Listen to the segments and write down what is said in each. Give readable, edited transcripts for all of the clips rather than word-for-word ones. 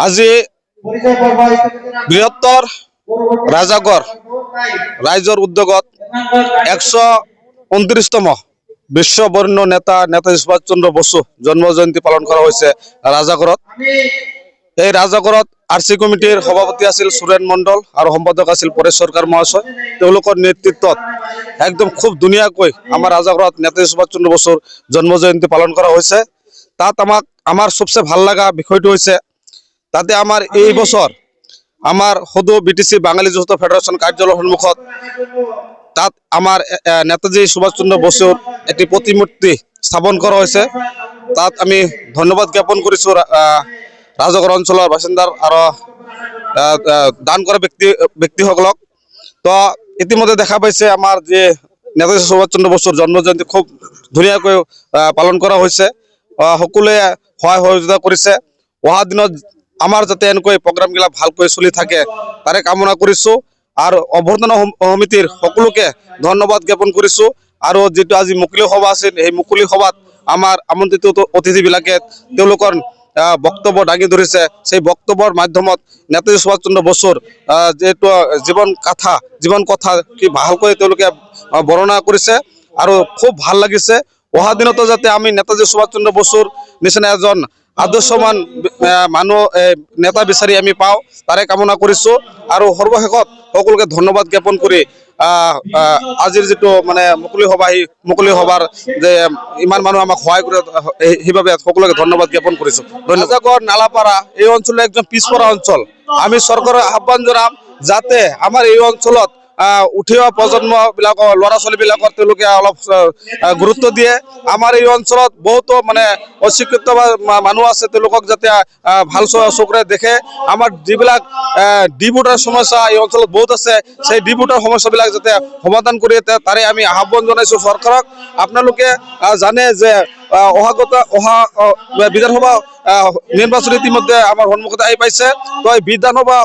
আজি বৃহত্তৰ ৰাজাগড় ৰাইজৰ উদ্যোগত 129তম বিশ্ব বরেণ্য নেতা নেতাজী সুভাষ চন্দ্র বসু জন্ম জয়ন্তী পালন করা হয়েছে রাজাগড়ত। এই রাজাগড়ত আরসি কমিটির সভাপতি আছিল সুরেন মণ্ডল আর সম্পাদক আছিল পরেশ সরকার মহাশয়। তেওঁলোকৰ নেতৃত্বত একদম খুব ধুনীয়াকৈ আমাৰ ৰাজাগড়ত নেতাজী সুভাষ চন্দ্ৰ বসুৰ জন্ম জয়ন্তী পালন করা হয়েছে। তাত আমার সবচেয়ে ভাল লাগা বিষয়টো হয়েছে তাতে আমার এই বছর আমার সদৌ বিটিসি বাঙালী যুব ফেডারেশন কার্যালয়ের সন্মুখত তাত আমার নেতাজী সুভাষ চন্দ্র বসুর একটি প্রতিমূর্তি স্থাপন করা হয়েছে। তাত আমি ধন্যবাদ জ্ঞাপন করেছি রাজাগড় অঞ্চলের বাসিন্দার আর দান করা ব্যক্তিসকলক। তো ইতিমধ্যে দেখা পাইছে আমার যে নেতাজী সুভাষ চন্দ্র বসুর জন্ম জয়ন্তী খুব ধুনীয়াকৈ পালন করা হয়েছে। সকলোৱে সহায় সহযোগিতা কৰিছে। অহা দিনত আমাৰ যাতে এনেকৈ প্ৰগ্ৰামবিলাক ভালকৈ চলি থাকে তাৰে কামনা কৰিছোঁ আৰু অভ্যৰ্থনা সমিতিৰ সকলোকে ধন্যবাদ জ্ঞাপন কৰিছোঁ। আৰু যেটো আজি মুকলি সভা আছিল এই মুকলি সভাত আমাৰ আমন্ত্ৰিত অতিথিবিলাকে তেওঁলোকৰ বক্তব্য দাঙি ধৰিছে। সেই বক্তব্যৰ মাধ্যমত নেতাজী সুভাষ চন্দ্ৰ বসুৰ যেটো জীৱন কথা কি ভালকৈ তেওঁলোকে বৰ্ণনা কৰিছে আৰু খুব ভাল লাগিছে। অহা দিনতো যাতে আমি নেতাজী সুভাষ চন্দ্ৰ বসুৰ নিচিনা এজন আদৰ্শৱান মানুহ নেতা বিচাৰি আমি পাওঁ তাৰে কামনা কৰিছোঁ। আৰু সৰ্বশেষত সকলোকে ধন্যবাদ জ্ঞাপন কৰি আজিৰ যেটো মানে মুকলি সভা এই মুকলি সভাৰ যে ইমান মানুহ আমাক সহায় কৰে সেইবাবে সকলোকে ধন্যবাদ জ্ঞাপন কৰিছোঁ। ৰাজাগড় নালাপাৰা এই অঞ্চল একদম পিছপৰা অঞ্চল। আমি চৰকাৰৰ আহ্বান জনাম যাতে আমাৰ এই অঞ্চলত উঠি অহা প্ৰজন্মবিলাকৰ ল'ৰা ছোৱালীবিলাকৰ তেওঁলোকে অলপ গুৰুত্ব দিয়ে। আমাৰ এই অঞ্চলত বহুতো মানে অশিক্ষিত মানুহ আছে, তেওঁলোকক যাতে ভাল চকুৰে দেখে। আমাৰ যিবিলাক ডিভোটাৰ সমস্যা এই অঞ্চলত বহুত আছে, সেই ডিভোটাৰ সমস্যাবিলাক যাতে সমাধান কৰি তাৰে আমি আহ্বান জনাইছোঁ চৰকাৰক। আপোনালোকে জানে যে অহা বিধানসভা নিৰ্বাচন ইতিমধ্যে আমাৰ সন্মুখত আহি পাইছে। তো এই বিধানসভা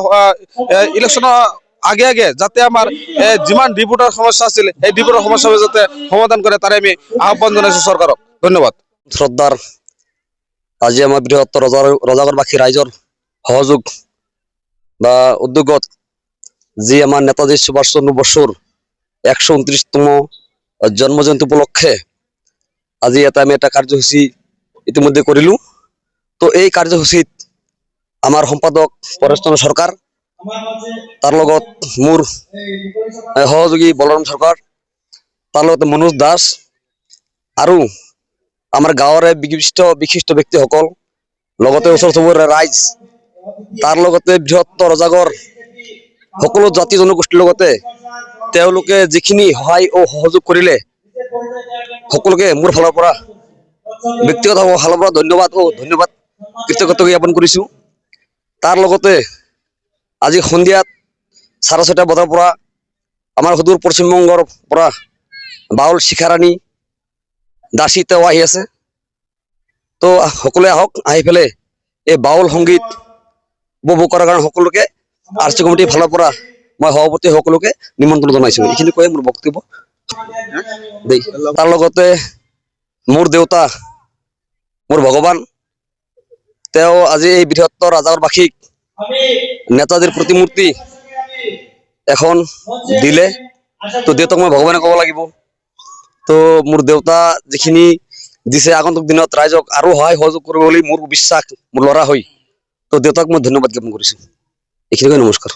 ইলেকশ্যনৰ আগে যাতে আমাৰ যিমান ডিভোটাৰ সমস্যা আছিল এই ডিভোটাৰ সমস্যাবোৰ যাতে সমাধান কৰে তাৰে আমি আহ্বান জনাইছোঁ চৰকাৰক। ধন্যবাদ। শ্ৰদ্ধাৰ আজি আমাৰ বৃহত্তৰ ৰজাগড়বাসী ৰাইজৰ সহযোগ বা উদ্যোগত যি আমাৰ নেতাজী সুভাষ চন্দ্ৰ বসুৰ 129তম জন্ম জয়ন্তী উপলক্ষে আজি আমি এটা কাৰ্যসূচী ইতিমধ্যে কৰিলোঁ। তো এই কাৰ্যসূচীত আমাৰ সম্পাদক পৰেশ চন্দ্ৰ সৰকাৰ, তাৰ লগত মোৰ সহযোগী বলৰাম সৰকাৰ, তাৰ লগতে মনোজ দাস আৰু আমাৰ গাঁৱৰে বিশিষ্ট ব্যক্তিসকল, লগতে ওচৰ চুবুৰীয়া ৰাইজ, তাৰ লগতে বৃহত্তৰ ৰজাগড় সকলো জাতি জনগোষ্ঠীৰ লগতে তেওঁলোকে যিখিনি সহায় ও সহযোগ কৰিলে সকলোকে মোৰ ফালৰ পৰা ব্যক্তিগত ফালৰ পৰা ধন্যবাদ কৃতজ্ঞতা জ্ঞাপন কৰিছোঁ। তাৰ লগতে আজি সন্ধিয়াত 6:30 বজাৰ পৰা আমাৰ সুদূৰ পশ্চিমবংগৰ পৰা বাউল শিখাৰাণী দাসী তেওঁ আহি আছে। তো সকলোৱে আহক, আহি পেলাই এই বাউল সংগীত উপভোগ কৰাৰ কাৰণে সকলোকে আৰচি কমিটিৰ ফালৰ পৰা মই সভাপতি সকলোকে নিমন্ত্ৰণ জনাইছোঁ। এইখিনি কৈ মোৰ বক্তব্য দেই। তাৰ লগতে মোৰ দেউতা, মোৰ ভগৱান, তেওঁ আজি এই বৃহত্তৰ ৰাজাগড়বাসীক নেতাজীৰ প্ৰতিমূৰ্তি এখন দিলে। তো দেউতাক মই ভগৱানে ক'ব লাগিব। তো মোৰ দেউতা যিখিনি দিছে আগন্তুক দিনত ৰাইজক আৰু সহায় সহযোগ কৰিব বুলি মোৰ বিশ্বাস, মোৰ ল'ৰা হৈ। তো দেউতাক মই ধন্যবাদ জ্ঞাপন কৰিছোঁ। এইখিনিকৈ নমস্কাৰ।